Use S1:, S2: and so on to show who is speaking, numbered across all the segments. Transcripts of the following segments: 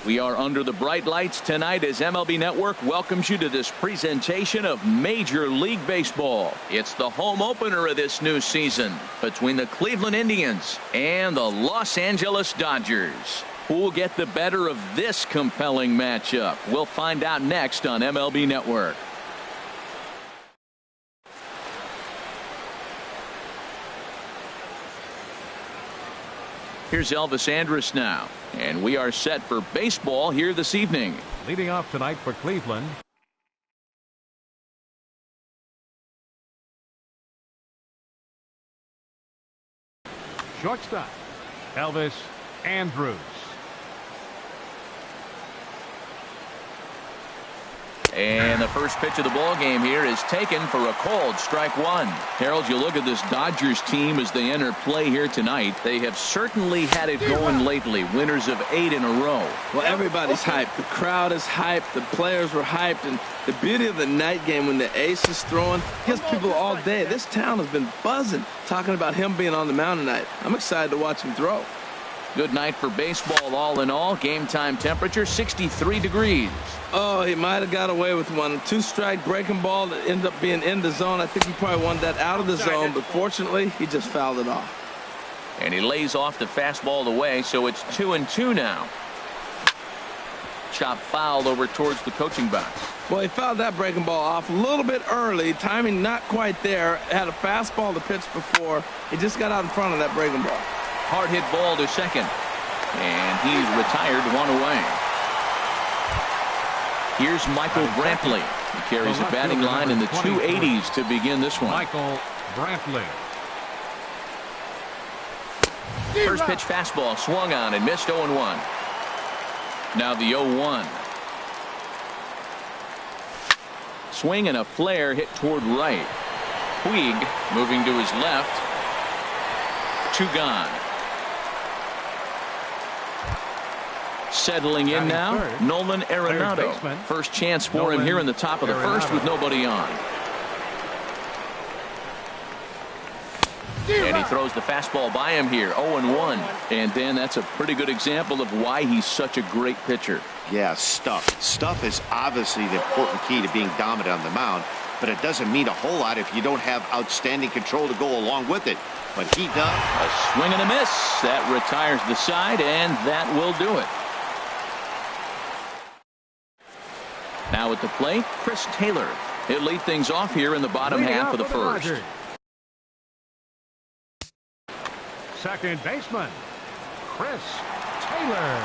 S1: We are under the bright lights tonight as MLB Network welcomes you to this presentation of Major League Baseball. It's the home opener of this new season between the Cleveland Indians and the Los Angeles Dodgers. Who will get the better of this compelling matchup? We'll find out next on MLB Network. Here's Elvis Andrus now, and we are set for baseball here this evening.
S2: Leading off tonight for Cleveland, shortstop Elvis Andrus.
S1: And the first pitch of the ball game here is taken for a called strike one. Harold, you look at this Dodgers team as they enter play here tonight. They have certainly had it going lately. Winners of 8 in a row.
S3: Well, everybody's hyped. The crowd is hyped. The players were hyped. And the beauty of the night game when the ace is throwing gets people all day. This town has been buzzing talking about him being on the mound tonight. I'm excited to watch him throw.
S1: Good night for baseball all in all. Game time temperature 63 degrees.
S3: Oh, he might have got away with one. 2-strike breaking ball that ended up being in the zone. I think he probably wanted that out of the zone, but fortunately, he just fouled it off.
S1: And he lays off the fastball away, so it's 2-2 now. Chop fouled over towards the coaching box.
S3: Well, he fouled that breaking ball off a little bit early. Timing not quite there. Had a fastball to pitch before. He just got out in front of that breaking ball.
S1: Hard hit ball to second. And he's retired, one away. Here's Michael Brantley. He carries a batting line in the 280s to begin this one.
S2: Michael Brantley.
S1: First pitch fastball swung on and missed 0-1. Now the 0-1. Swing and a flare hit toward right. Puig moving to his left. 2 gone. Settling in now, Nolan Arenado. First chance for him here in the top of the first with nobody on. And he throws the fastball by him here, 0-1. And Dan, that's a pretty good example of why he's such a great pitcher.
S4: Yeah, stuff. Stuff is obviously the important key to being dominant on the mound, but it doesn't mean a whole lot if you don't have outstanding control to go along with it. But he does.
S1: A swing and a miss. That retires the side, and that will do it. Now at the plate, Chris Taylor. He'll lead things off here in the bottom half of the first.
S2: Second baseman, Chris Taylor.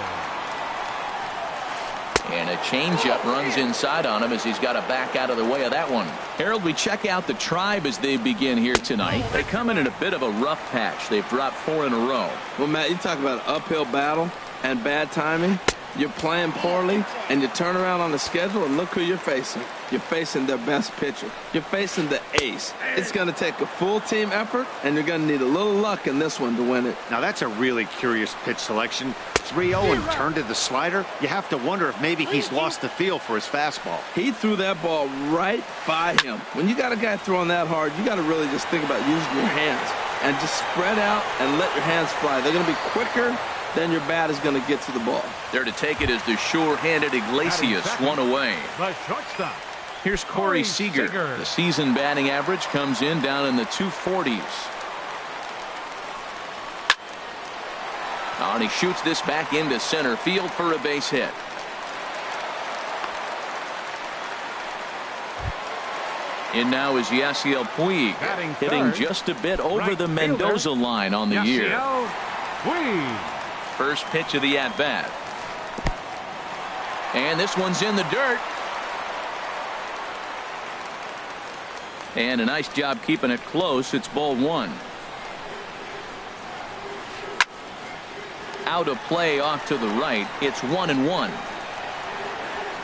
S1: And a changeup runs inside on him as he's got to back out of the way of that one. Harold, we check out the Tribe as they begin here tonight. They come in a bit of a rough patch. They've dropped 4 in a row.
S3: Well, Matt, you talk about an uphill battle and bad timing. You're playing poorly, and you turn around on the schedule, and look who you're facing. You're facing their best pitcher. You're facing the ace. It's going to take a full team effort, and you're going to need a little luck in this one to win it.
S4: Now, that's a really curious pitch selection. 3-0 and turned to the slider. You have to wonder if maybe he's lost the feel for his fastball.
S3: He threw that ball right by him. When you got a guy throwing that hard, you got to really just think about using your hands and just spread out and let your hands fly. They're going to be quicker than your bat is going to get to the ball.
S1: There to take it is the sure-handed Iglesias, 1 away.
S2: The shortstop.
S1: Here's Corey Seager. The season batting average comes in down in the 240s. And he shoots this back into center field for a base hit. In now is Yasiel Puig, hitting just a bit over the Mendoza line on the year. First pitch of the at-bat. And this one's in the dirt. And a nice job keeping it close. It's ball 1. Out of play off to the right. It's 1-1.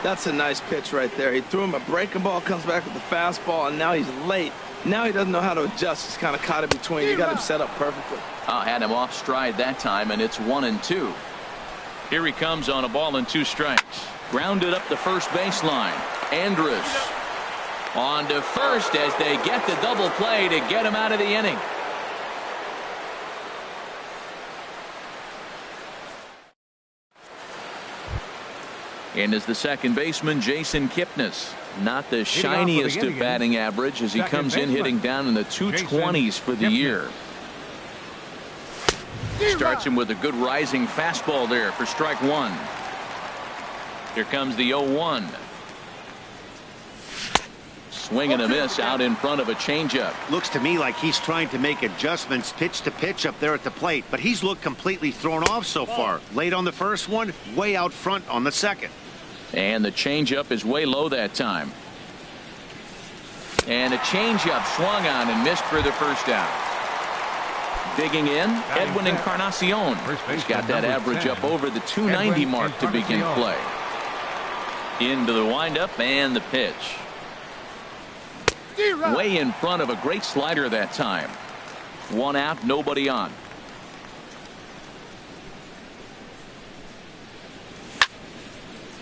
S3: That's a nice pitch right there. He threw him a breaking ball, comes back with the fastball, and now he's late. Now he doesn't know how to adjust. He's kind of caught in between. You got him set up perfectly.
S1: Had him off stride that time, and it's 1-2. Here he comes on a ball and 2 strikes. Grounded up the first baseline. Andrus. On to first as they get the double play to get him out of the inning. And as the second baseman, Jason Kipnis. Not the shiniest of batting average as he comes in hitting down in the 220s for the year. Starts him with a good rising fastball there for strike one. Here comes the 0-1. Swing and a miss out in front of a changeup.
S4: Looks to me like he's trying to make adjustments pitch to pitch up there at the plate, but he's looked completely thrown off so far. Late on the first one, way out front on the second.
S1: And the changeup is way low that time. And a changeup swung on and missed for the first out. Digging in, Edwin Encarnacion. He's got that average up over the 290 mark to begin play. Into the windup and the pitch. Way in front of a great slider that time. One out, nobody on.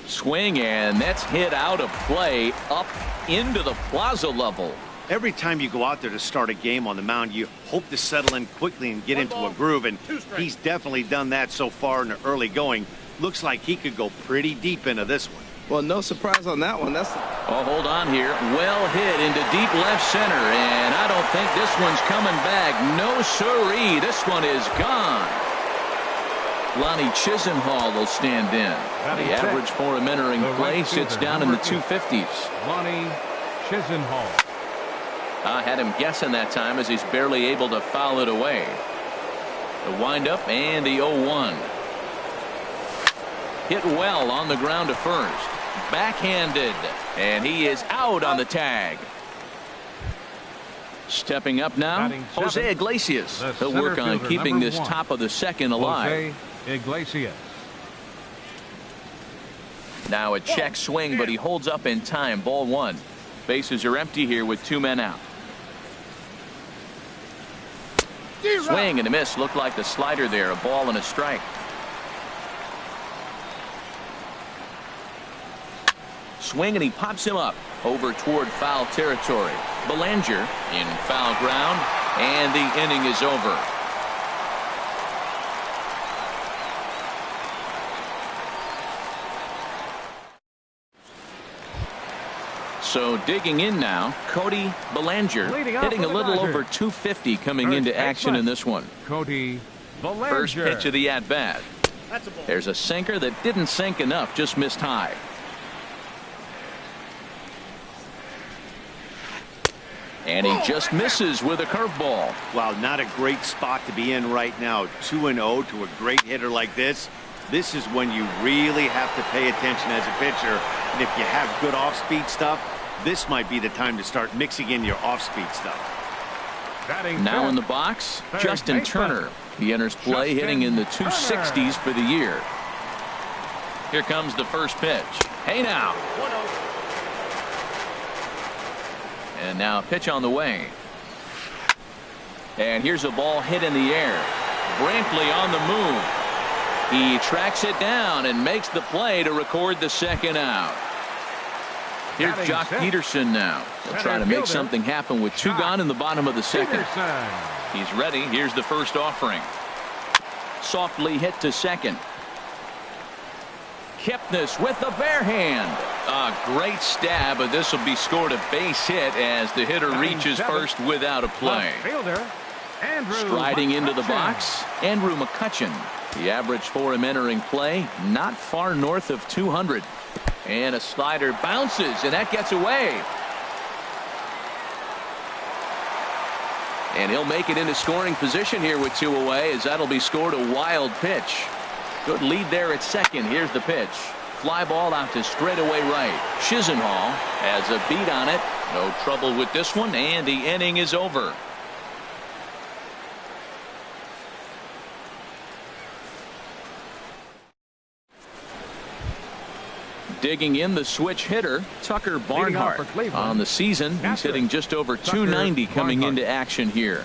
S1: Swing, and that's hit out of play up into the plaza level.
S4: Every time you go out there to start a game on the mound, you hope to settle in quickly and get into a groove, and he's definitely done that so far in the early going. Looks like he could go pretty deep into this one.
S3: Well, no surprise on that one.
S1: Oh, hold on here. Well hit into deep left center, and I don't think this one's coming back. No siree. This one is gone. Lonnie Chisenhall will stand in. The average for him entering play sits down in the 250s.
S2: Lonnie Chisenhall.
S1: I had him guessing that time as he's barely able to foul it away. The windup and the 0-1. Hit well on the ground to first. Backhanded, and he is out on the tag. Stepping up now, Jose Iglesias. He'll work on keeping this top of the second alive.
S2: Jose Iglesias.
S1: Now a check swing, but he holds up in time. Ball one. Bases are empty here with two men out. Swing and a miss. Looked like the slider there. A ball and a strike. Swing, and he pops him up over toward foul territory. Belanger in foul ground, and the inning is over. So digging in now, Cody Belanger hitting a little over 250 coming into action in this one.
S2: Cody Belanger.
S1: First pitch of the at-bat. There's a sinker that didn't sink enough, just missed high. And he just misses with a curveball.
S4: Wow, not a great spot to be in right now. 2-0 to a great hitter like this. This is when you really have to pay attention as a pitcher. And if you have good off-speed stuff, this might be the time to start mixing in your off-speed stuff.
S1: Now in the box, Justin Turner. He enters play hitting in the 260s for the year. Here comes the first pitch. Hey now. And now a pitch on the way. And here's a ball hit in the air. Brantley on the move. He tracks it down and makes the play to record the second out. Here's Jock Peterson now. He'll try to make something happen with two gone in the bottom of the second. He's ready. Here's the first offering. Softly hit to second. Kipnis with the bare hand. A great stab, but this will be scored a base hit as the hitter reaches first without a play. Striding into the box, Andrew McCutcheon. The average for him entering play, not far north of 200. And a slider bounces, and that gets away. And he'll make it into scoring position here with two away, as that'll be scored a wild pitch. Good lead there at second. Here's the pitch. Fly ball out to straightaway right. Chisenhall has a beat on it. No trouble with this one, and the inning is over. Digging in, the switch hitter, Tucker Barnhart. On the season, he's hitting just over 290 coming into action here.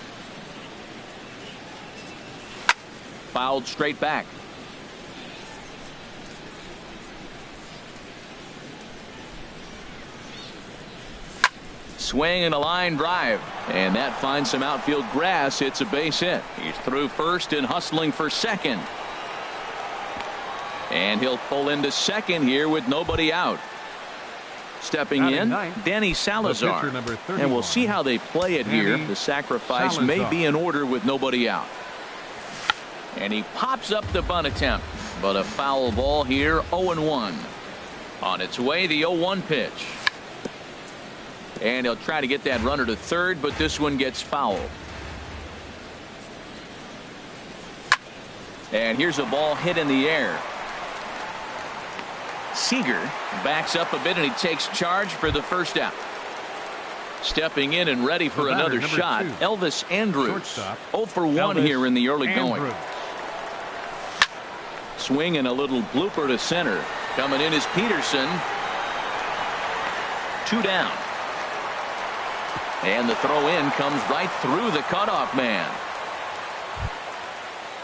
S1: Fouled straight back. swing and a line drive, and that finds some outfield grass. It's a base hit. He's through first and hustling for second, and he'll pull into second here with nobody out. Stepping in, Danny Salazar, and we'll see how they play it here. The sacrifice may be in order with nobody out. And he pops up the bunt attempt, but a foul ball here. 0-1 on its way. The 0-1 pitch, and he'll try to get that runner to third, but this one gets fouled. And here's a ball hit in the air. Seager backs up a bit, and he takes charge for the first out. Stepping in and ready for another shot,
S2: 2.
S1: Elvis Andrus.
S2: Shortstop,
S1: 0 for 1 here in the early going. Swing and a little blooper to center. Coming in is Peterson. 2 down. And the throw in comes right through the cutoff man.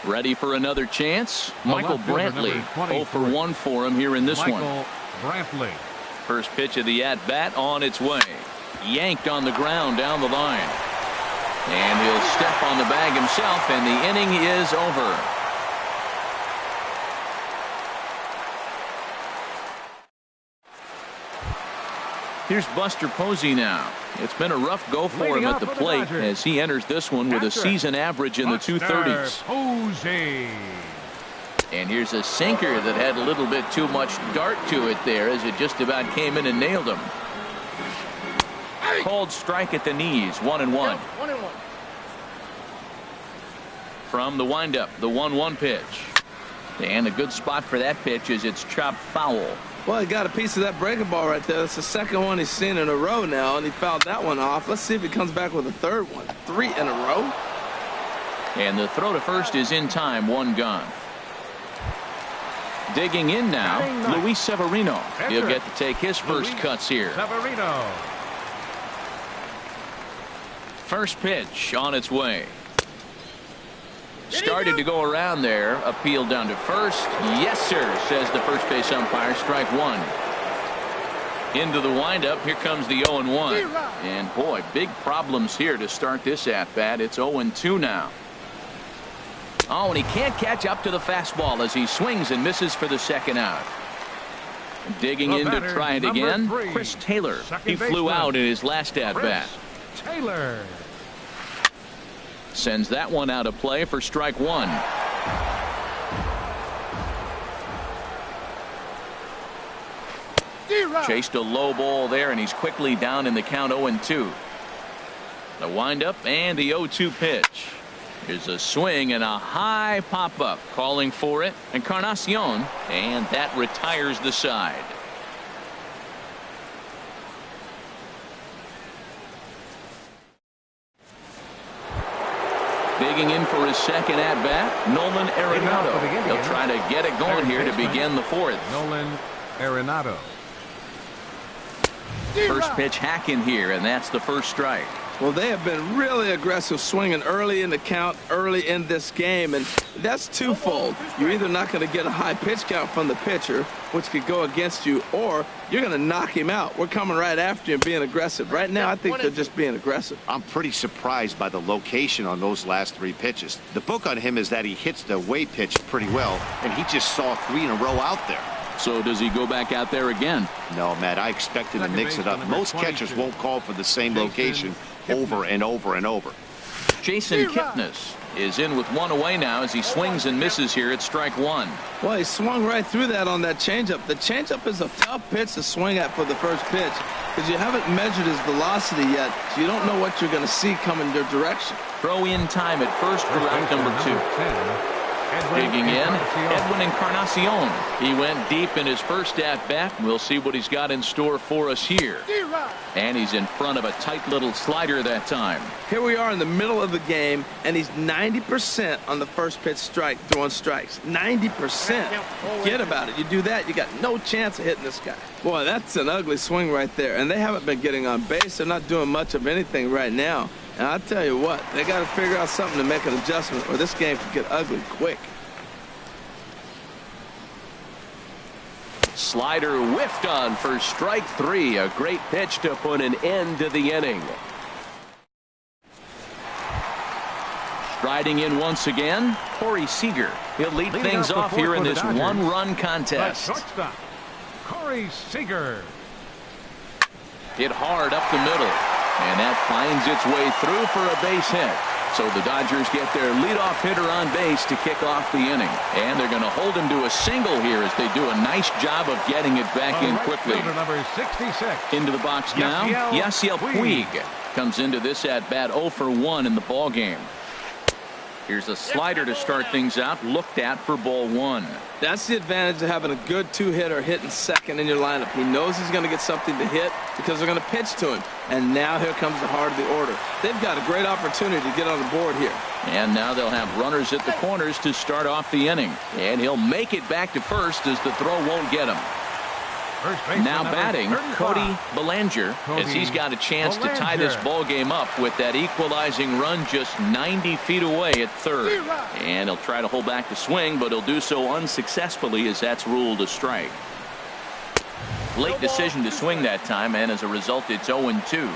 S1: Ready for another chance. Michael Brantley. 0 for 1 for him here in this one.
S2: Brantley.
S1: First pitch of the at-bat on its way. Yanked on the ground down the line. And he'll step on the bag himself, and the inning is over. Here's Buster Posey now. It's been a rough go for him at the plate as he enters this one with a season average in the 230s.
S2: Posey.
S1: And here's a sinker that had a little bit too much dart to it there as it just about came in and nailed him. Called strike at the knees. 1-1. From the windup, the 1-1 pitch. And a good spot for that pitch is it's chopped foul.
S3: Well, he got a piece of that breaking ball right there. That's the second one he's seen in a row now, and he fouled that one off. Let's see if he comes back with a third one. 3 in a row.
S1: And the throw to first is in time. 1 gone. Digging in now, Luis Severino. He'll get to take his first cuts here.
S2: Severino.
S1: First pitch on its way. Started to go around there. Appeal down to first. Yes, sir, says the first base umpire. Strike 1. Into the windup. Here comes the 0-1. And boy, big problems here to start this at bat. It's 0-2 now. Oh, and he can't catch up to the fastball as he swings and misses for the second out. Digging in to try it again. Chris Taylor. He flew out in his last at bat.
S2: Taylor
S1: sends that one out of play for strike 1. Chased a low ball there, and he's quickly down in the count. 0-2. The windup and the 0-2 pitch. Here's a swing and a high pop up, calling for it. Encarnacion, and that retires the side. Digging in for his second at bat, Nolan Arenado. He'll try to get it going here to begin the 4th.
S2: Nolan Arenado.
S1: First pitch hacking here, and that's the first strike.
S3: Well, they have been really aggressive swinging early in the count, early in this game, and that's twofold. You're either not going to get a high pitch count from the pitcher, which could go against you, or you're going to knock him out. We're coming right after you and being aggressive. Right now, I think they're just being aggressive.
S4: I'm pretty surprised by the location on those last 3 pitches. The book on him is that he hits the way pitch pretty well, and he just saw 3 in a row out there.
S1: So does he go back out there again?
S4: No, Matt, I expect him to mix it up. Most catchers won't call for the same location over and over and over.
S1: Jason Kipnis is in with 1 away now as he swings and misses here at strike 1.
S3: Well, he swung right through that on that changeup. The changeup is a tough pitch to swing at for the first pitch because you haven't measured his velocity yet, so you don't know what you're going to see coming your direction.
S1: Throw in time at first for route number 2. Digging in, Edwin Encarnacion. He went deep in his first at-bat. We'll see what he's got in store for us here. And he's in front of a tight little slider that time.
S3: Here we are in the middle of the game, and he's 90% on the first pitch strike, throwing strikes. 90%. Forget about it. You do that, you got no chance of hitting this guy. Boy, that's an ugly swing right there. And they haven't been getting on base. They're not doing much of anything right now. And I'll tell you what, they got to figure out something to make an adjustment, or this game could get ugly quick.
S1: Slider whiffed on for strike 3. A great pitch to put an end to the inning. Striding in once again, Corey Seager. He'll lead things off here in this one-run contest.
S2: Shortstop, Corey Seager.
S1: Hit hard up the middle, and that finds its way through for a base hit. So the Dodgers get their leadoff hitter on base to kick off the inning. And they're going to hold him to a single here as they do a nice job of getting it back in quickly.
S2: Number 66.
S1: Into the box now, Yasiel Puig comes into this at-bat 0 for 1 in the ball game. Here's a slider to start things out, looked at for ball 1.
S3: That's the advantage of having a good two-hitter hitting second in your lineup. He knows he's going to get something to hit because they're going to pitch to him. And now here comes the heart of the order. They've got a great opportunity to get on the board here.
S1: And now they'll have runners at the corners to start off the inning. And he'll make it back to first as the throw won't get him. Now batting,
S2: 35.
S1: Cody Bellinger, as he's got a chance to tie this ball game up with that equalizing run just 90 feet away at third. And he'll try to hold back the swing, but he'll do so unsuccessfully as that's ruled a strike. Late decision to swing that time, and as a result, it's 0-2.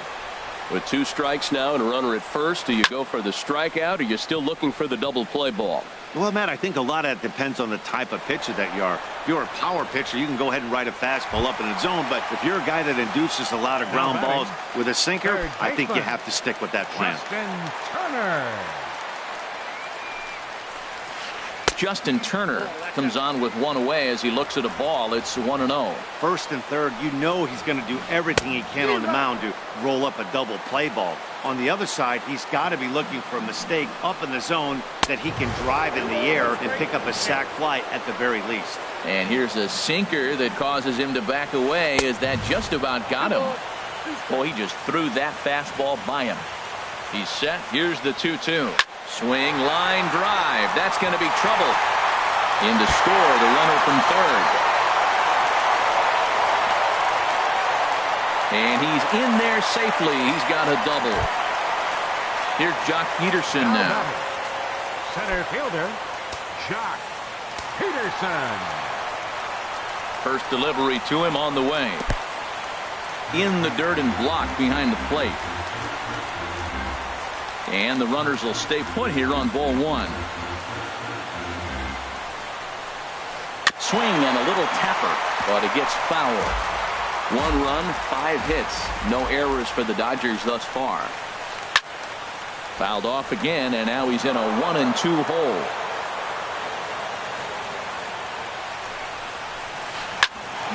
S1: With 2 strikes now and a runner at first, do you go for the strikeout or are you still looking for the double play ball?
S4: Well, Matt, I think a lot of that depends on the type of pitcher that you are. If you're a power pitcher, you can go ahead and ride a fastball up in the zone. But if you're a guy that induces a lot of ground balls with a sinker, I think you have to stick with that plan.
S1: Justin Turner comes on with 1 away as he looks at a ball. It's 1-0.
S4: First and third, you know he's going to do everything he can on the mound to roll up a double play ball. On the other side, he's got to be looking for a mistake up in the zone that he can drive in the air and pick up a sac fly at the very least.
S1: And here's a sinker that causes him to back away as that just about got him. Boy, he just threw that fastball by him. He's set. Here's the 2-2. Swing, line drive. That's going to be trouble. In to score, the runner from third. And he's in there safely. He's got a double. Here's Jock Peterson now.
S2: Center fielder, Jock Peterson.
S1: First delivery to him on the way. In the dirt and blocked behind the plate. And the runners will stay put here on ball 1. Swing and a little tapper, but it gets foul. 1 run, 5 hits. No errors for the Dodgers thus far. Fouled off again, and now he's in a 1-2 hole.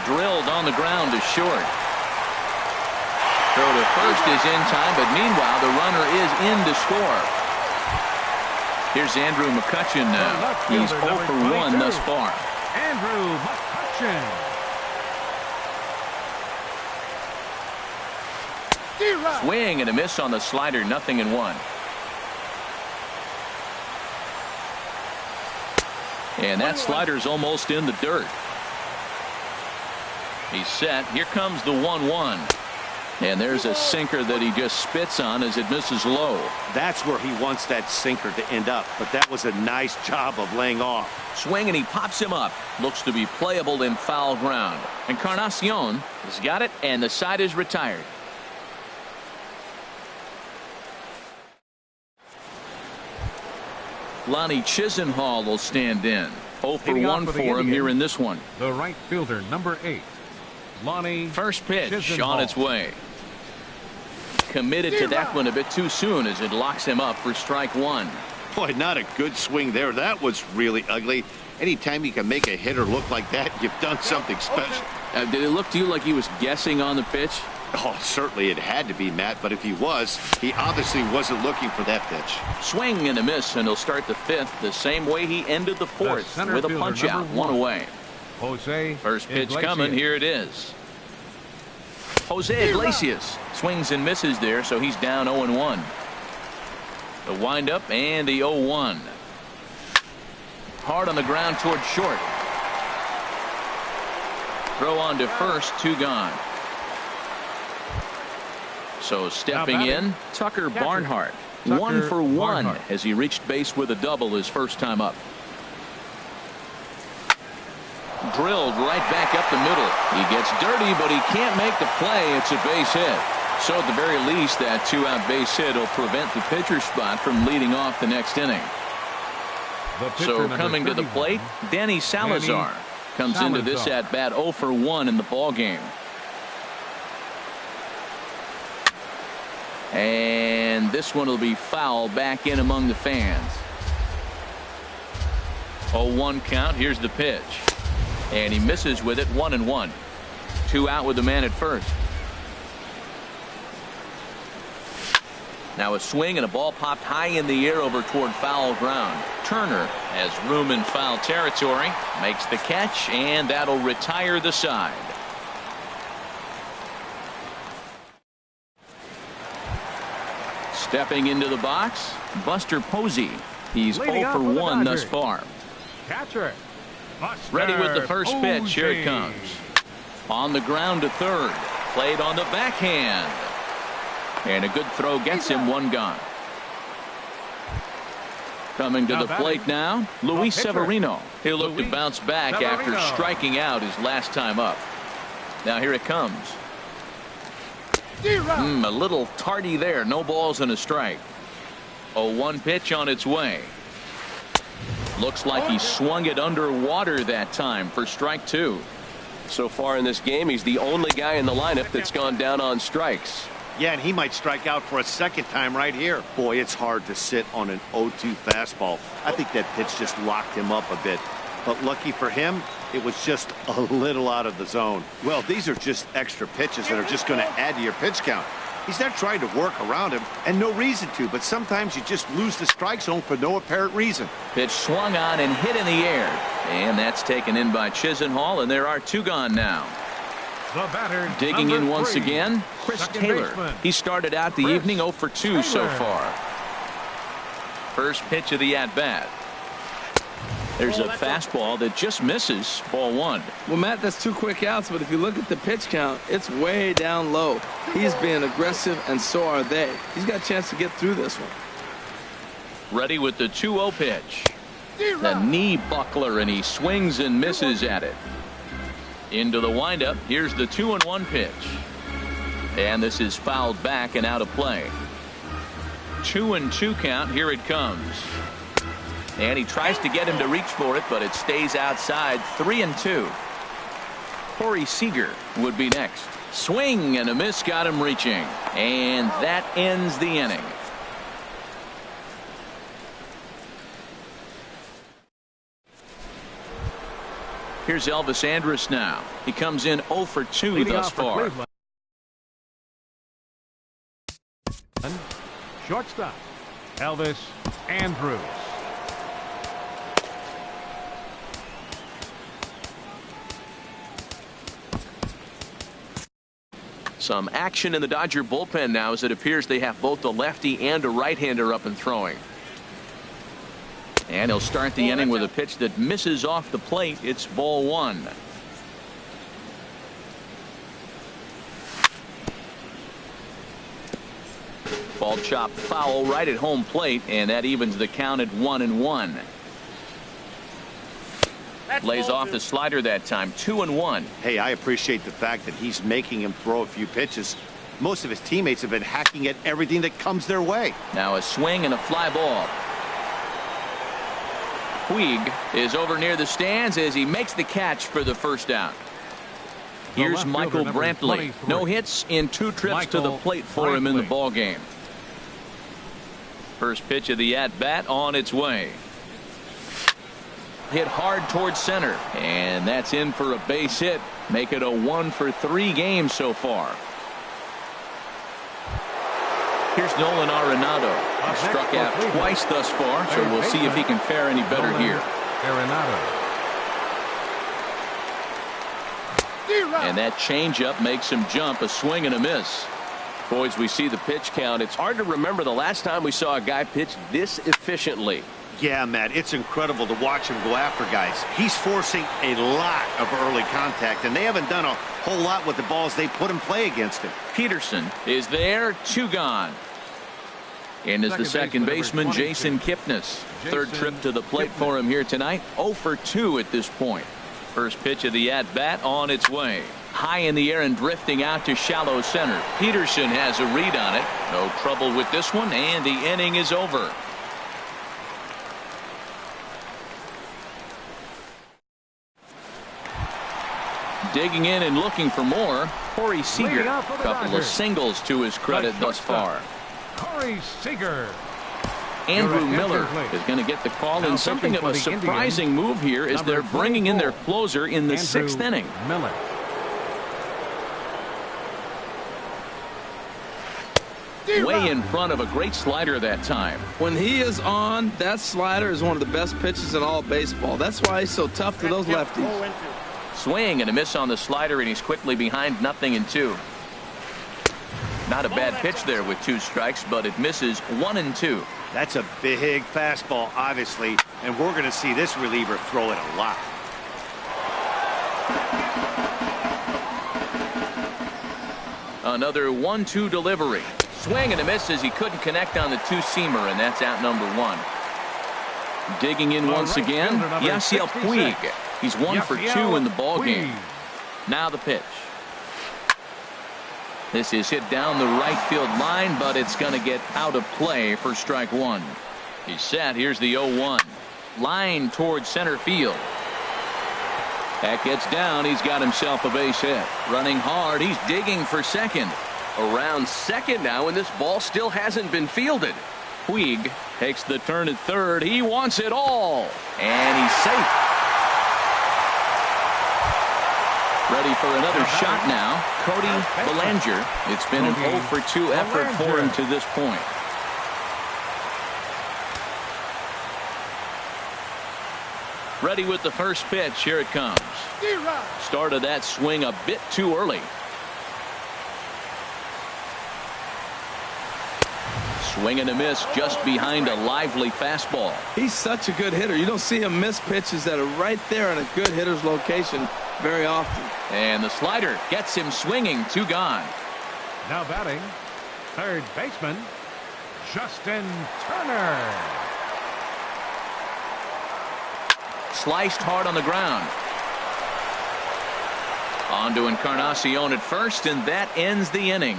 S1: Drilled on the ground to short. Throw to first is in time, but meanwhile the runner is in to score. Here's Andrew McCutchen now. He's 0 for 1 thus far.
S2: Andrew McCutchen.
S1: Swing and a miss on the slider, 0-1. And that slider's almost in the dirt. He's set. Here comes the 1-1. And there's a sinker that he just spits on as it misses low.
S4: That's where he wants that sinker to end up. But that was a nice job of laying off.
S1: Swing and he pops him up. Looks to be playable in foul ground. Encarnacion has got it, and the side is retired. Lonnie Chisenhall will stand in. 0 for 1 for him here in this one.
S2: The right fielder, number 8, Lonnie.
S1: First pitch
S2: Chisenhall.
S1: on its way. Committed to that one a bit too soon as it locks him up for strike 1.
S4: Boy, not a good swing there. That was really ugly. Anytime you can make a hitter look like that, you've done something special.
S1: Did it look to you like he was guessing on the pitch?
S4: Oh, certainly it had to be, Matt, but if he was, he obviously wasn't looking for that pitch.
S1: Swing and a miss, and he'll start the 5th the same way he ended the 4th with a punch out, 1 away.
S2: Jose
S1: First pitch
S2: Iglesias.
S1: coming. Here it is. Jose Iglesias swings and misses there, so he's down 0-1. The windup and the 0-1. Hard on the ground towards short. Throw on to first, 2 gone. So stepping in, Tucker Barnhart. 1 for 1 as he reached base with a double his first time up. drilled right back up the middle. He gets dirty, but he can't make the play. It's a base hit. So at the very least, that two-out base hit will prevent the pitcher spot from leading off the next inning. So coming to the plate, Danny Salazar comes into this at-bat 0 for 1 in the ball game. And this one will be foul back in among the fans. 0-1 count. Here's the pitch. And he misses with it. 1-1. 2 out with the man at first. Now a swing and a ball popped high in the air over toward foul ground. Turner has room in foul territory, makes the catch, and that'll retire the side. Stepping into the box, Buster Posey. He's 0 for 1 thus far.
S2: Catcher.
S1: Ready with the first pitch. Here it comes. On the ground to third. Played on the backhand. And a good throw gets him 1 gone. Coming to the plate now, Luis Severino. He'll look to bounce back after striking out his last time up. Now here it comes. A little tardy there. No balls and a strike. 0-1 pitch on its way. Looks like he swung it underwater that time for strike 2.
S5: So far in this game, he's the only guy in the lineup that's gone down on strikes.
S4: Yeah, and he might strike out for a second time right here. Boy, it's hard to sit on an 0-2 fastball. I think that pitch just locked him up a bit. But lucky for him, it was just a little out of the zone. Well, these are just extra pitches that are just going to add to your pitch count. He's not trying to work around him, and no reason to, but sometimes you just lose the strike zone for no apparent reason.
S1: Pitch swung on and hit in the air. And that's taken in by Chisenhall, and there are 2 gone now.
S2: The batter,
S1: digging in once again, Chris Taylor.
S2: Baseman.
S1: He started out the evening 0 for 2 so far. First pitch of the at-bat. There's a fastball that just misses. Ball 1.
S3: Well, Matt, that's 2 quick outs, but if you look at the pitch count, it's way down low. He's being aggressive, and so are they. He's got a chance to get through this one.
S1: Ready with the 2-0 pitch. The knee buckler, and he swings and misses at it. Into the windup. Here's the 2-1 pitch. And this is fouled back and out of play. 2-2 count. Here it comes. And he tries to get him to reach for it, but it stays outside. 3-2. Corey Seager would be next. Swing and a miss got him reaching. And that ends the inning. Here's Elvis Andrus now. He comes in 0 for 2 thus far.
S2: Shortstop, Elvis Andrus.
S1: Some action in the Dodger bullpen now as it appears they have both a lefty and a right-hander up and throwing. And he'll start the inning with a pitch that misses off the plate. It's ball 1. Ball chopped foul right at home plate, and that evens the count at 1-1. Lays off the slider that time. 2-1.
S4: Hey, I appreciate the fact that he's making him throw a few pitches. Most of his teammates have been hacking at everything that comes their way.
S1: Now a swing and a fly ball. Puig is over near the stands as he makes the catch for the first out. Here's Michael Brantley. No hits in 2 trips to the plate for him in the ball game. First pitch of the at-bat on its way. Hit hard towards center, and that's in for a base hit. Make it a 1 for 3 game so far. Here's Nolan Arenado. Struck out twice thus far, so we'll see if he can fare any better here. And that changeup makes him jump. A swing and a miss. Boys, we see the pitch count. It's hard to remember the last time we saw a guy pitch this efficiently.
S4: Yeah, Matt, it's incredible to watch him go after guys. He's forcing a lot of early contact, and they haven't done a whole lot with the balls they put in play against him.
S1: Peterson is there. 2 gone. And is the second baseman, Jason Kipnis. Third trip to the plate for him here tonight. 0 for 2 at this point. First pitch of the at-bat on its way. High in the air and drifting out to shallow center. Peterson has a read on it. No trouble with this one, and the inning is over. Digging in and looking for more, Corey Seager. A couple of singles to his credit thus far.
S2: Corey Seager.
S1: Andrew Miller is going to get the call, and something of a surprising move here is they're bringing in their closer in the sixth inning.
S2: Miller.
S1: Way in front of a great slider that time.
S3: When he is on, that slider is one of the best pitches in all of baseball. That's why he's so tough to those lefties.
S1: Swing and a miss on the slider, and he's quickly behind 0-2. Not a bad pitch there with 2 strikes, but it misses 1-2.
S4: That's a big fastball, obviously, and we're going to see this reliever throw it a lot.
S1: Another 1-2 delivery. Swing and a miss as he couldn't connect on the 2-seamer, and that's out number 1. Digging in once again, Yasiel Puig. He's 1 for 2 in the ball game. Now the pitch. This is hit down the right field line, but it's going to get out of play for strike 1. He's set. Here's the 0-1. Line towards center field. That gets down. He's got himself a base hit. Running hard. He's digging for second.
S5: Around second now, and this ball still hasn't been fielded.
S1: Puig takes the turn at third. He wants it all. And he's safe. Ready for another shot now. Cody Bellinger. It's been an 0 for 2 effort for him to this point. Ready with the first pitch. Here it comes. Started that swing a bit too early. Swing and a miss just behind a lively fastball.
S3: He's such a good hitter. You don't see him miss pitches that are right there in a good hitter's location very often.
S1: And the slider gets him swinging. 2 gone.
S2: Now batting, third baseman, Justin Turner.
S1: Sliced hard on the ground. On to Encarnacion at first, and that ends the inning.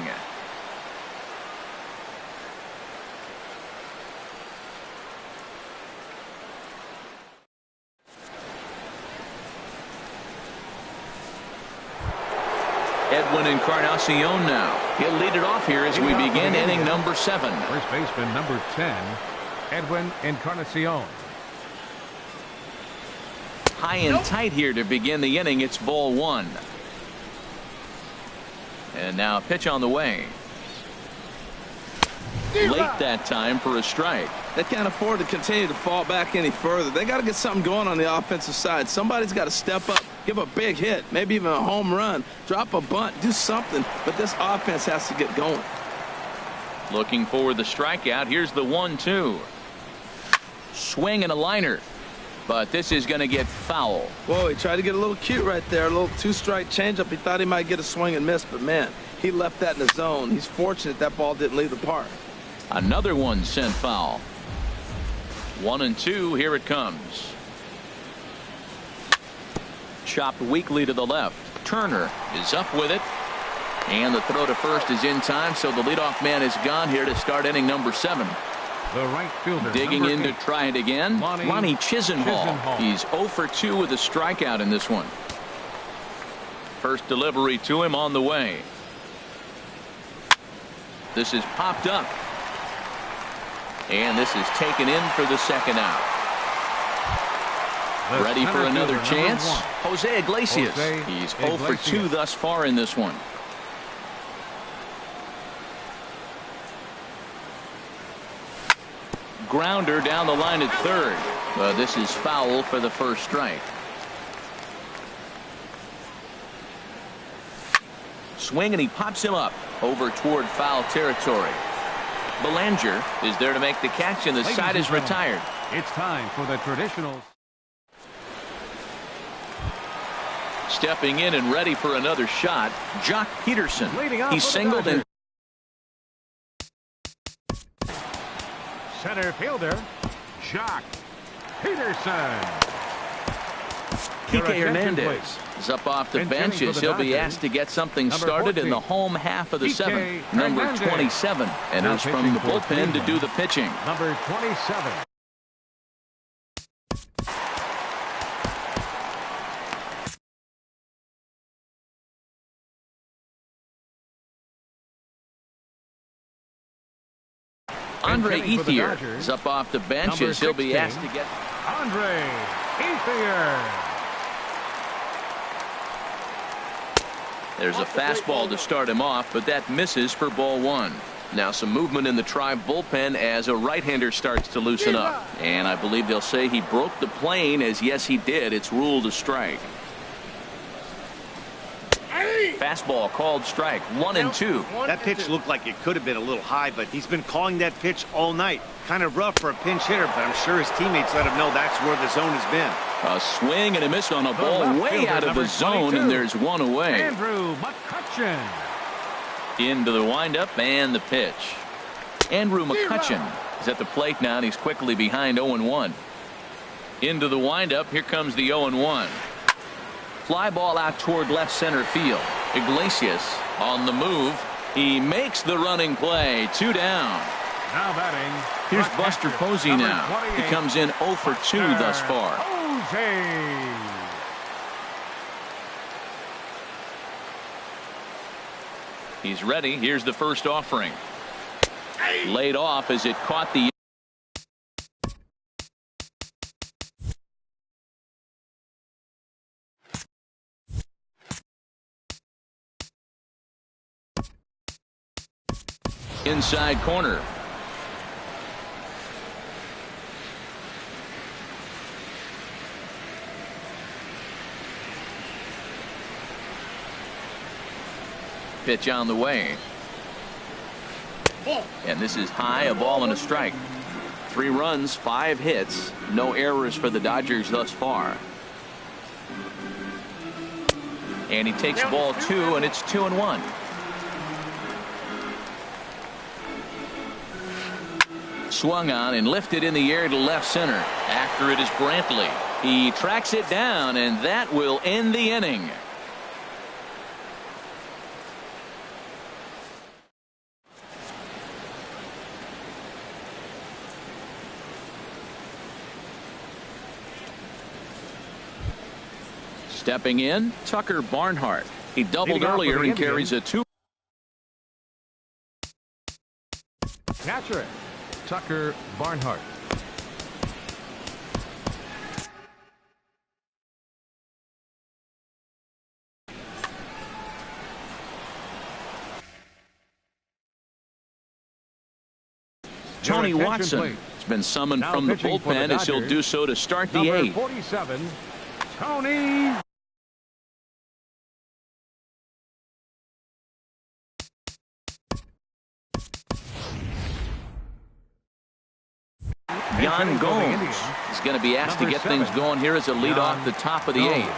S1: Edwin Encarnacion now. He'll lead it off here as we begin inning number 7.
S2: First baseman number 10, Edwin Encarnacion.
S1: High and tight here to begin the inning. It's ball 1. And now a pitch on the way. Late that time for a strike.
S3: They can't afford to continue to fall back any further. They got to get something going on the offensive side. Somebody's got to step up, give a big hit, maybe even a home run, drop a bunt, do something. But this offense has to get going.
S1: Looking for the strikeout. Here's the 1-2. Swing and a liner. But this is going to get foul.
S3: Whoa, he tried to get a little cute right there. A little 2-strike changeup. He thought he might get a swing and miss, but man, he left that in the zone. He's fortunate that ball didn't leave the park.
S1: Another one sent foul. 1-2. Here it comes. Chopped weakly to the left. Turner is up with it. And the throw to first is in time, so the leadoff man is gone here to start inning number 7.
S2: The right fielder.
S1: Digging in to try it again. Lonnie Chisenhall.
S2: Chisenhall.
S1: He's 0 for 2 with a strikeout in this one. First delivery to him on the way. This is popped up. And this is taken in for the second out. Ready for another chance. Jose Iglesias. He's 0 for 2 thus far in this one. Grounder down the line at third. But this is foul for the first strike. Swing and he pops him up over toward foul territory. Bellinger is there to make the catch, and the side is retired.
S2: It's time for the traditional.
S1: Stepping in and ready for another shot, Jock Peterson. He singled and
S2: Center fielder, Jock Peterson.
S1: Kike Hernandez is up off the bench as he'll be asked to get something started in the home half of the seventh. Number 27 enters from the bullpen to do the pitching.
S2: Number 27.
S1: Andre Ethier is up off the bench as he'll be asked to get.
S2: Andre Ethier.
S1: There's a fastball to start him off, but that misses for ball one. Now some movement in the Tribe bullpen as a right-hander starts to loosen up. And I believe they'll say he broke the plane, as yes he did. It's ruled a strike. Fastball called strike, 1-2.
S4: That pitch looked like it could have been a little high, but he's been calling that pitch all night. Kind of rough for a pinch hitter, but I'm sure his teammates let him know that's where the zone has been.
S1: A swing and a miss on a ball way out of the zone, and there's one away.
S2: Andrew McCutchen.
S1: Into the windup and the pitch. Andrew McCutchen is at the plate now, and he's quickly behind 0-1. Into the windup, here comes the 0-1. Fly ball out toward left center field. Iglesias on the move. He makes the running play. 2 down.
S2: Now batting.
S1: Here's Buster Posey now. He comes in 0 for 2 thus far.
S2: Posey.
S1: He's ready. Here's the first offering. Laid off as it caught the. Inside corner. Pitch on the way. And this is high, a ball and a strike. 3 runs, 5 hits, no errors for the Dodgers thus far. And he takes ball 2, and it's 2-1. Swung on and lifted in the air to left center. After it is Brantley. He tracks it down, and that will end the inning. Stepping in, Tucker Barnhart. He doubled earlier and carries a 2.
S2: Catcher, Tucker Barnhart.
S1: Tony Watson has been summoned from the bullpen as he'll do so to start the 8th.
S2: 47, Tony.
S1: Yan Gomes is going to be asked to get things going here as a lead off the top of the 8th.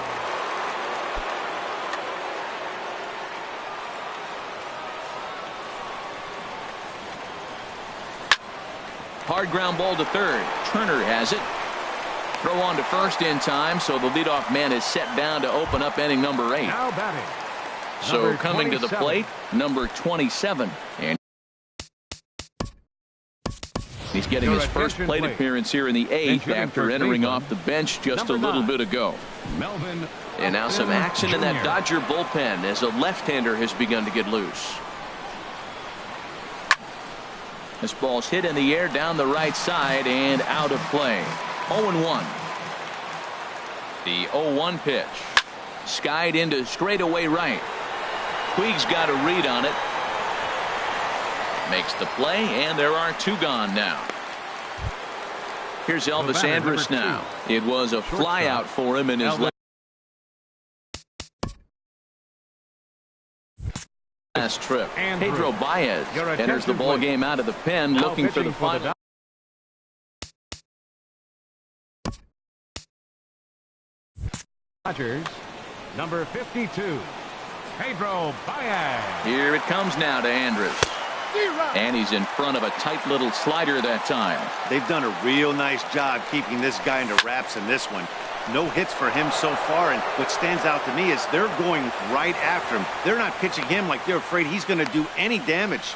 S1: Hard ground ball to third. Turner has it. Throw on to first in time, so the leadoff man is set down to open up inning number 8.
S2: Now batting.
S1: So coming to the plate, number 27. And he's getting his first plate appearance here in the 8th after entering off the bench just a little bit ago. And now some action in that Dodger bullpen as a left-hander has begun to get loose. This ball's hit in the air down the right side and out of play. 0-1. The 0-1 pitch. Skied into straightaway right. Puig's got a read on it. Makes the play, and there are 2 gone now. Here's Elvis Andrus now. It was a flyout for him in his last trip. Pedro Baez enters the ball game out of the pen, looking for the final.
S2: Dodgers, number 52, Pedro Baez.
S1: Here it comes now to Andrus. And he's in front of a tight little slider that time.
S4: They've done a real nice job keeping this guy into wraps in this one. No hits for him so far, and what stands out to me is they're going right after him. They're not pitching him like they're afraid he's going to do any damage.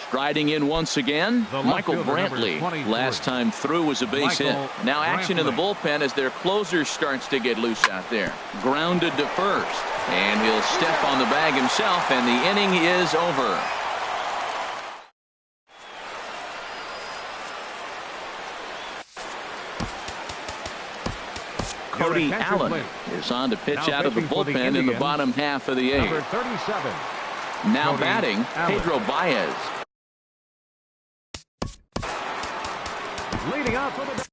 S1: Striding in once again, Michael Brantley. Last time through was a base hit. Now action in the bullpen as their closer starts to get loose out there. Grounded to first. And he'll step on the bag himself, and the inning is over. Cody Allen is on to pitch out of the bullpen in the bottom half of the eighth.
S2: Number 37.
S1: Now batting, Pedro Baez.
S2: Leading off for the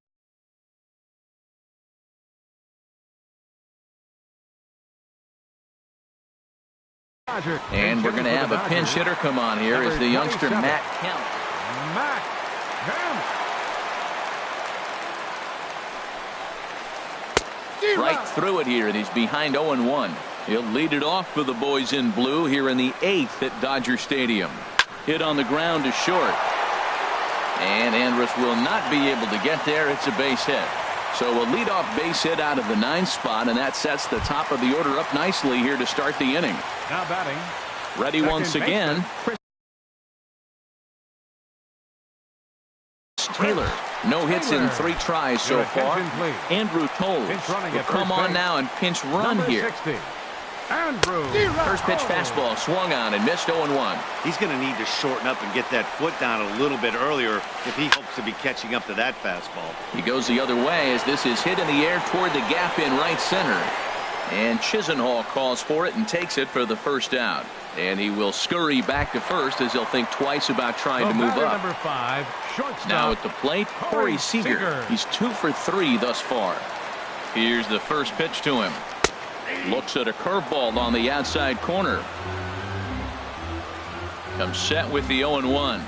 S2: Dodger.
S1: And we're going to have a pinch hitter come on here as the youngster Matt Kemp.
S2: Matt Kemp.
S1: Right through it here, and he's behind 0-1. He'll lead it off for the boys in blue here in the eighth at Dodger Stadium. Hit on the ground to short. And Andrus will not be able to get there. It's a base hit. So a leadoff base hit out of the ninth spot, and that sets the top of the order up nicely here to start the inning.
S2: Now batting.
S1: Ready once again, Chris Taylor. No hits in 3 tries so far. Andrew Toles will come on now and pinch run here.
S2: Andrew.
S1: First pitch fastball swung on and missed 0-1.
S4: He's going to need to shorten up and get that foot down a little bit earlier if he hopes to be catching up to that fastball.
S1: He goes the other way as this is hit in the air toward the gap in right center. And Chisenhall calls for it and takes it for the first out. And he will scurry back to first as he'll think twice about trying to move up.
S2: Number 5, shortstop.
S1: Now at the plate, Corey Seager. He's 2 for 3 thus far. Here's the first pitch to him. Looks at a curveball on the outside corner. Comes set with the 0-1.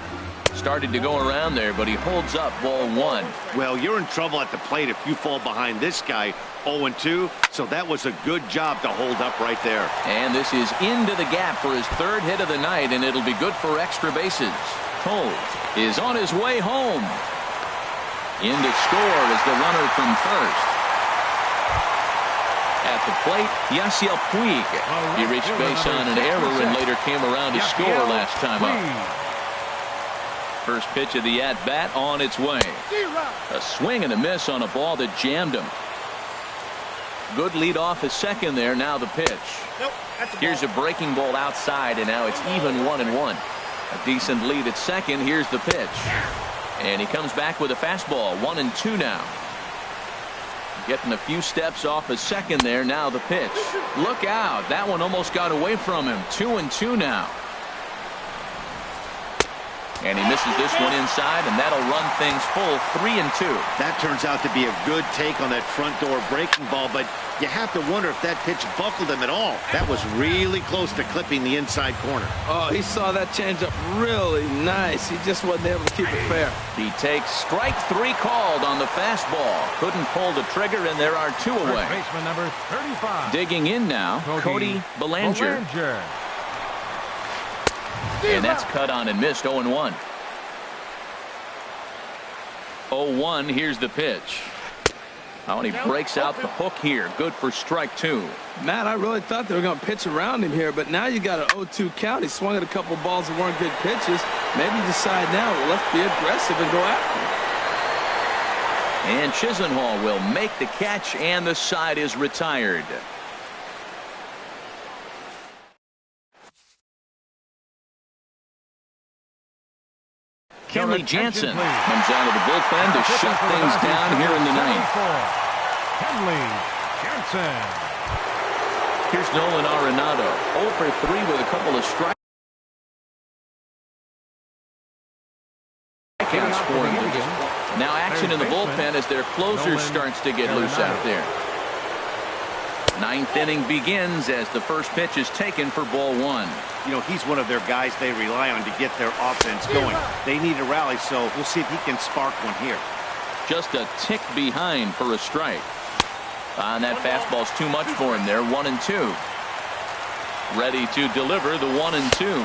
S1: Started to go around there, but he holds up ball 1.
S4: Well, you're in trouble at the plate if you fall behind this guy 0-2, so that was a good job to hold up right there.
S1: And this is into the gap for his 3rd hit of the night, and it'll be good for extra bases. Toles is on his way home. In to score is the runner from first. At the plate, Yasiel Puig. He reached base on an error and later came around to score last time up. First pitch of the at-bat on its way. A swing and a miss on a ball that jammed him. Good lead off his second there. Now the pitch. Here's a breaking ball outside, and now it's even 1-1. A decent lead at second. Here's the pitch. And he comes back with a fastball. 1-2 now. Getting a few steps off his second there. Now the pitch. Look out. That one almost got away from him. 2-2 now. And he misses this one inside, and that'll run things full 3-2.
S4: That turns out to be a good take on that front door breaking ball, but you have to wonder if that pitch buckled him at all. That was really close to clipping the inside corner.
S3: Oh, he saw that changeup really nice. He just wasn't able to keep it fair.
S1: He takes strike 3 called on the fastball. Couldn't pull the trigger, and there are 2 away.
S2: Baseman number 35.
S1: Digging in now, Cody Bellinger. And that's cut on and missed. 0-1. 0-1. Here's the pitch. Oh, and he breaks out the hook here. Good for strike 2.
S3: Matt, I really thought they were going to pitch around him here, but now you got an 0-2 count. He swung at a couple balls that weren't good pitches. Maybe decide now, well, let's be aggressive and go after him.
S1: And Chisenhall will make the catch, and the side is retired. Kenley Jansen comes out of the bullpen to shut things down here in the ninth.
S2: Kenley Jansen.
S1: Here's Nolan Arenado. 0 for 3 with a couple of strikeouts for him. Now action in the bullpen as their closer starts to get loose out there. Ninth inning begins as the first pitch is taken for ball 1.
S4: You know, he's one of their guys they rely on to get their offense going. They need a rally, so we'll see if he can spark one here.
S1: Just a tick behind for a strike. And that fastball's too much for him there. 1-2. Ready to deliver the 1-2.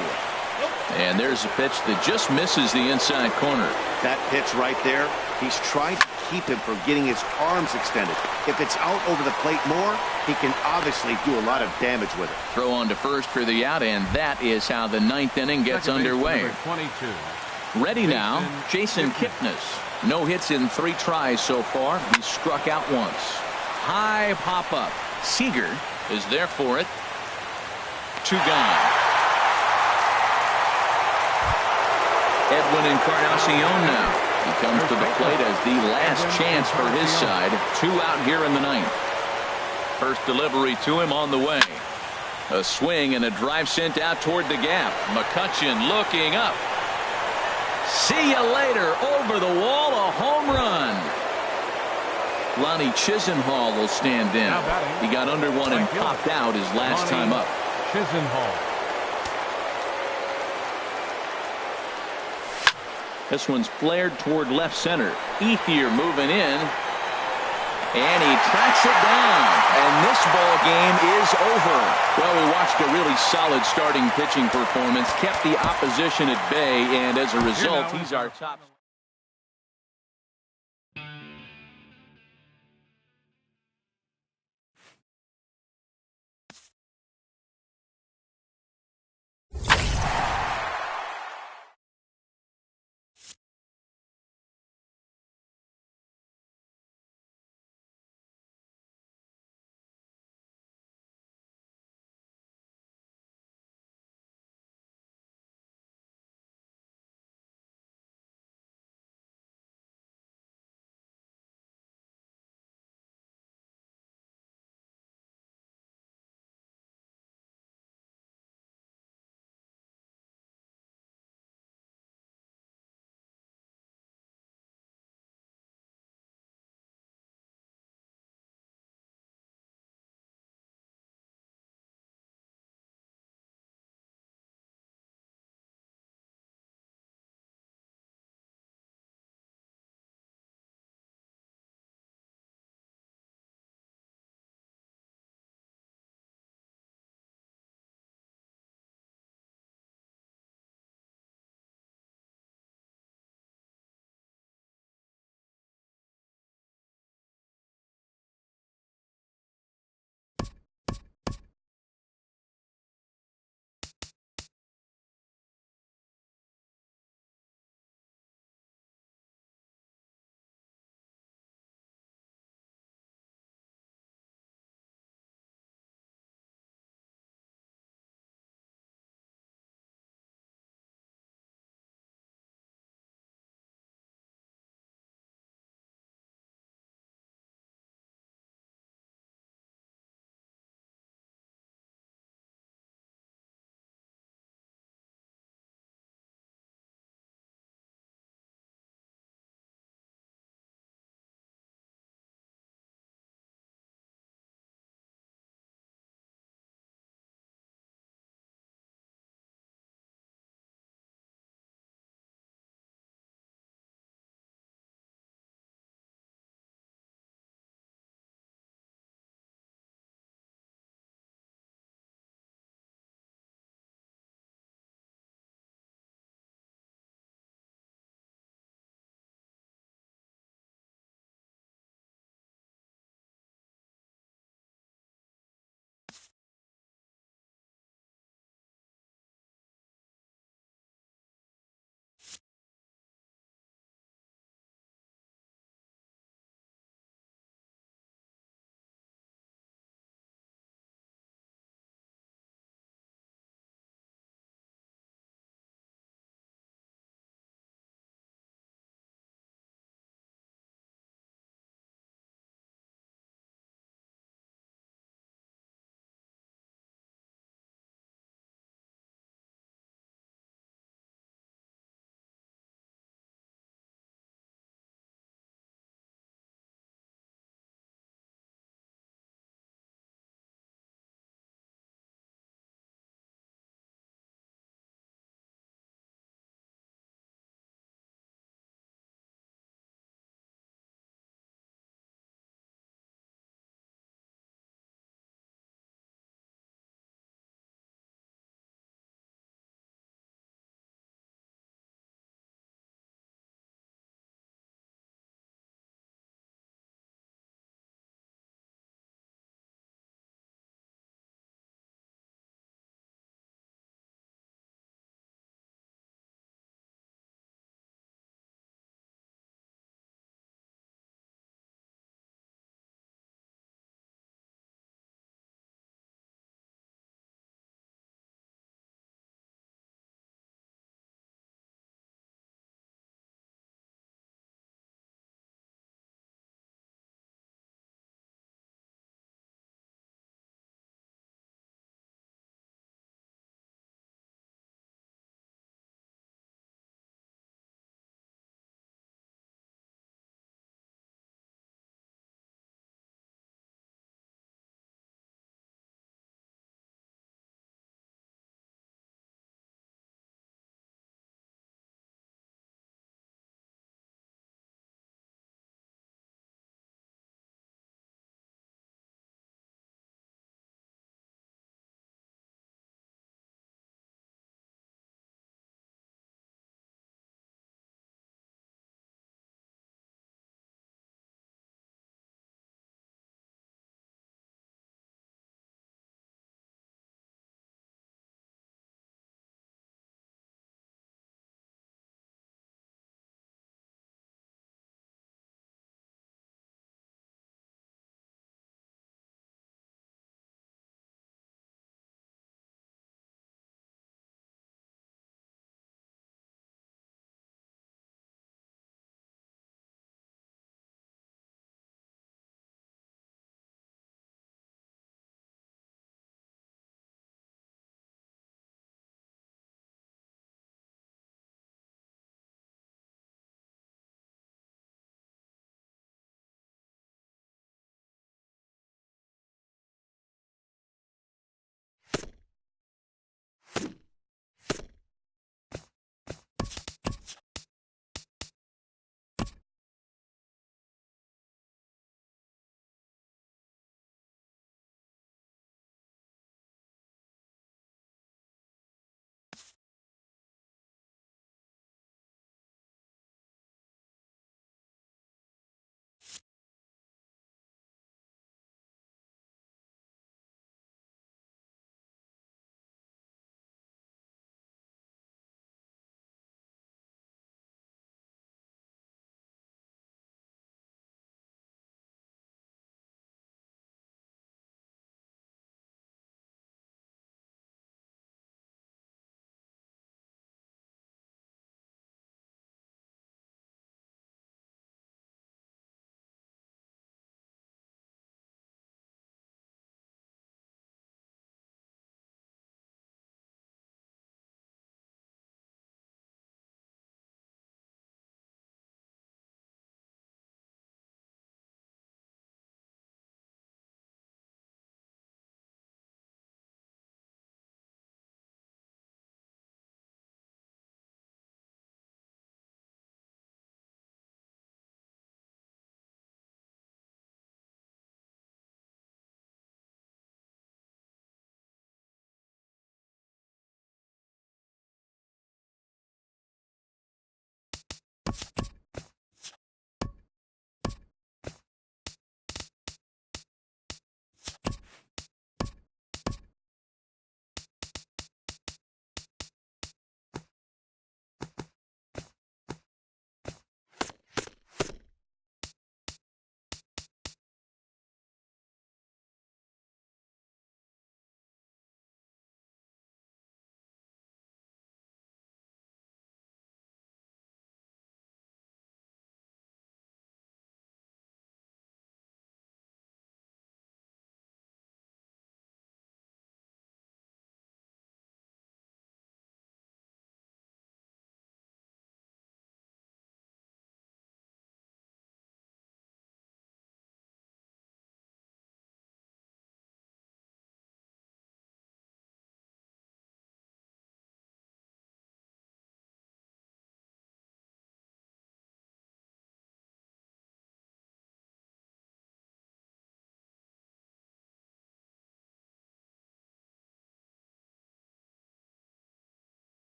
S1: And there's a pitch that just misses the inside corner.
S4: That pitch right there, he's trying to keep him from getting his arms extended. If it's out over the plate more, he can obviously do a lot of damage with it.
S1: Throw on to first for the out, and that is how the ninth inning gets underway.
S2: 22.
S1: Ready now, Jason Kipnis. No hits in 3 tries so far. He's struck out once. High pop-up. Seager is there for it. 2 gone. Edwin Encarnacion now. He comes to the plate as the last chance for his side. 2 out here in the ninth. First delivery to him on the way. A swing and a drive sent out toward the gap. McCutchen looking up. See you later. Over the wall, a home run. Lonnie Chisenhall will stand in. He got under one and popped out his last time up.
S2: Chisenhall.
S1: This one's flared toward left center. Ethier moving in. And he tracks it down. And this ball game is over. Well, we watched a really solid starting pitching performance. Kept the opposition at bay. And as a result, he's our top.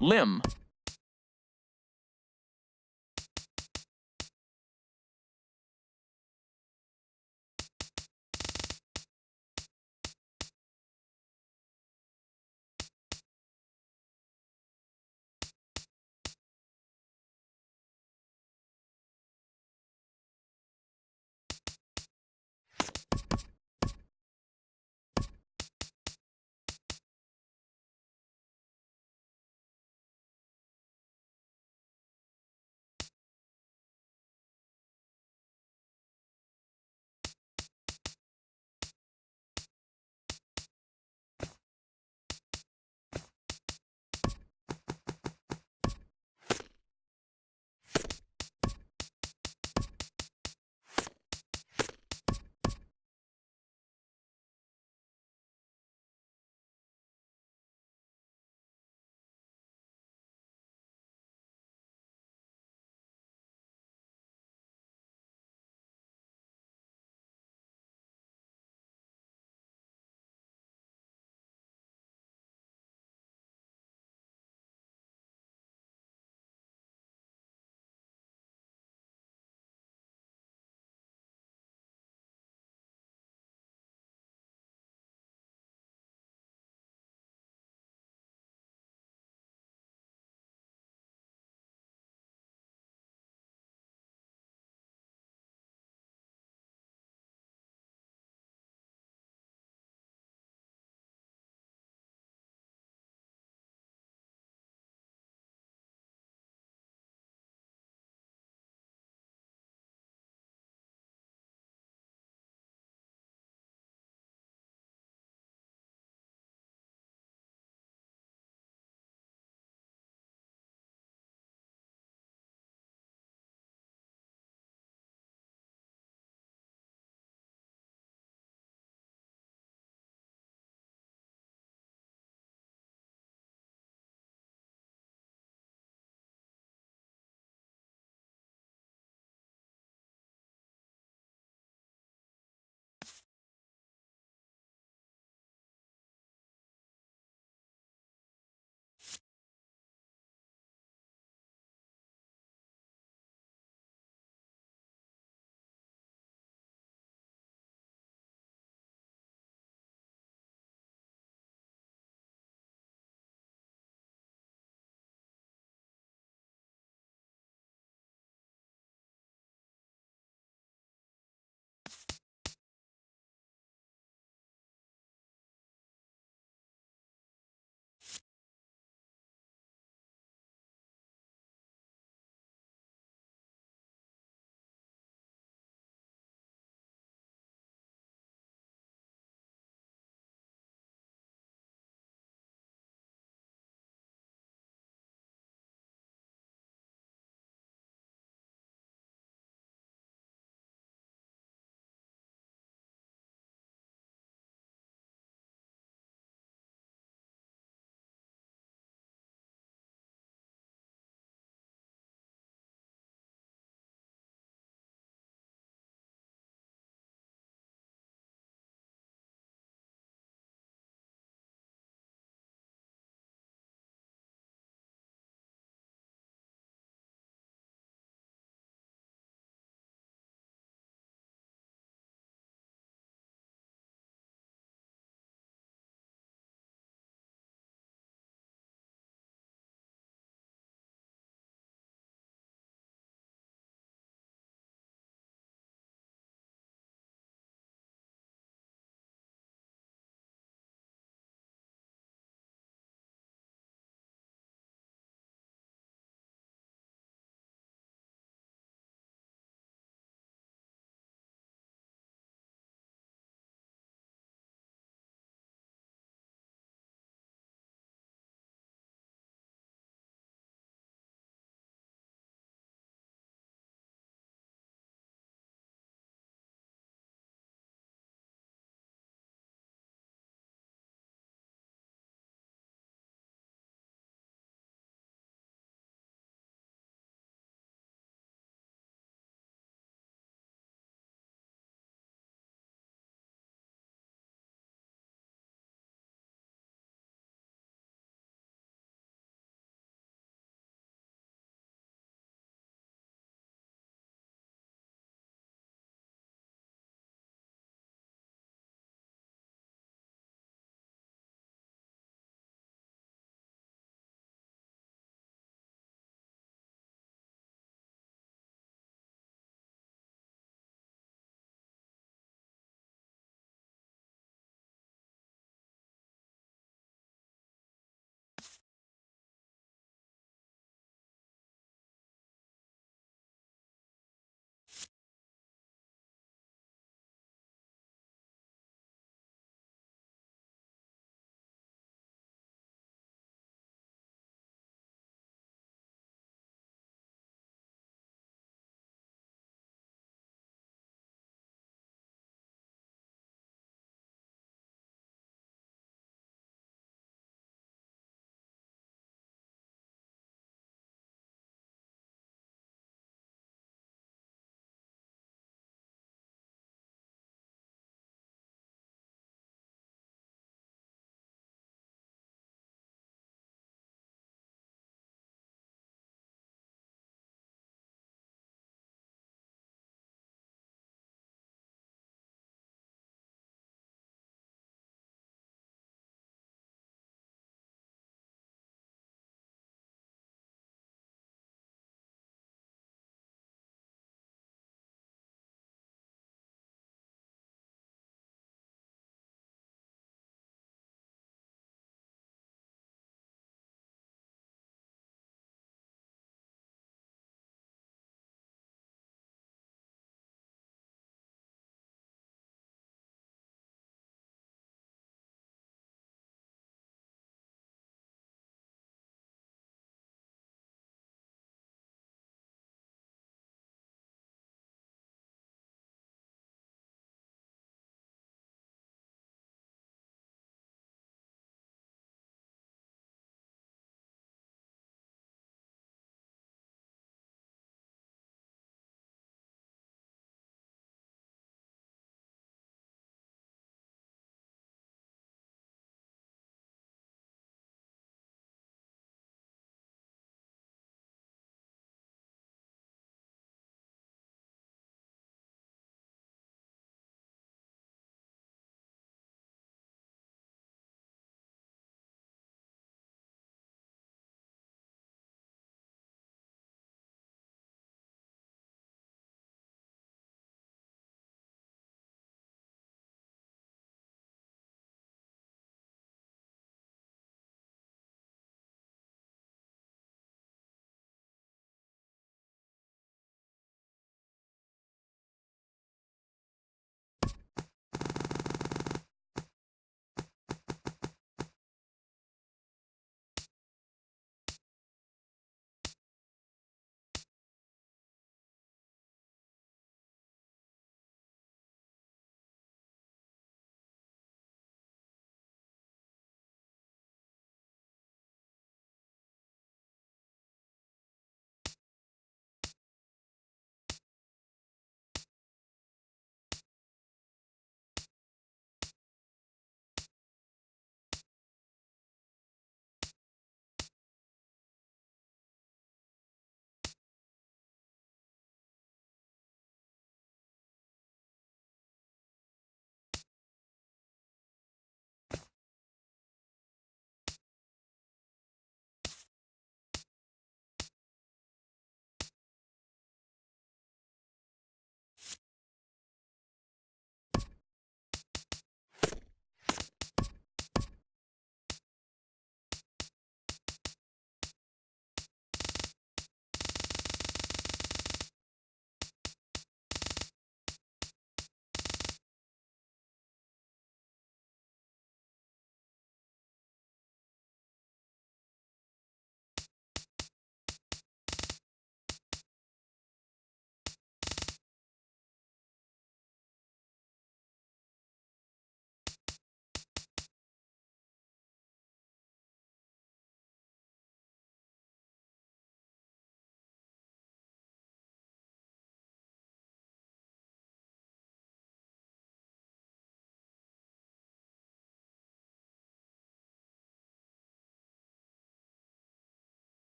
S1: Lim.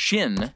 S1: Shin.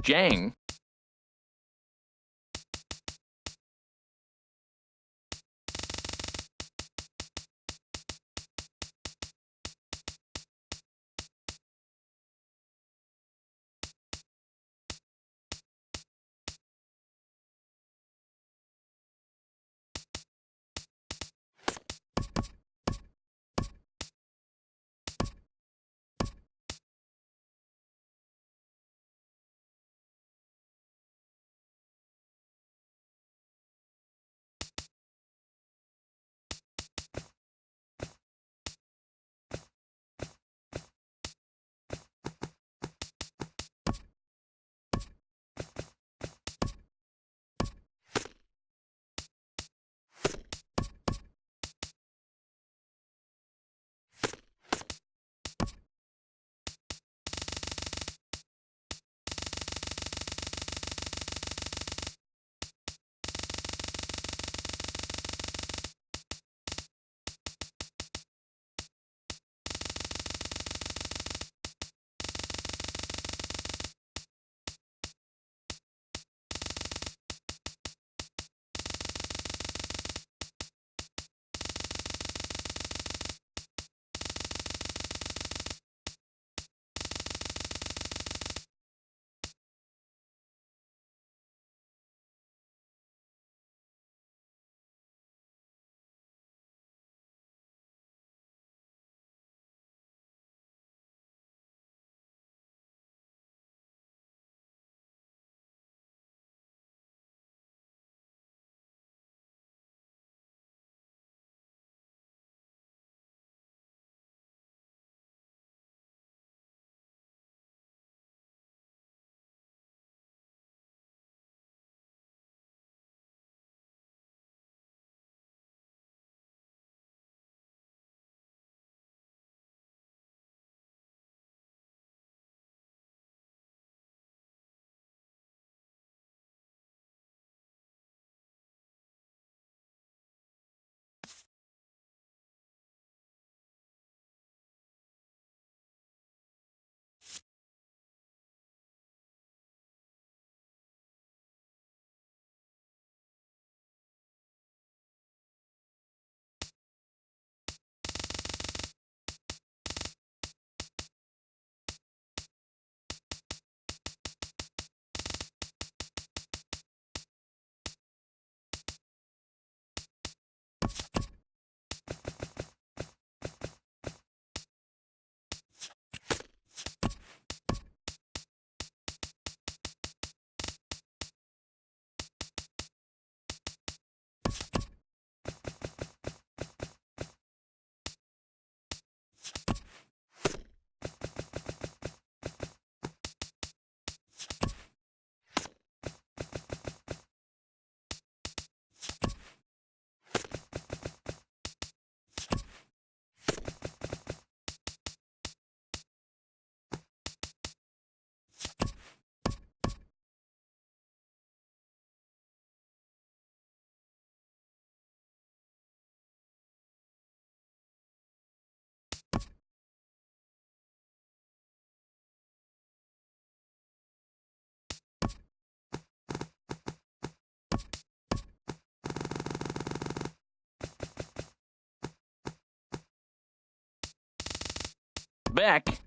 S1: Jang. Beck.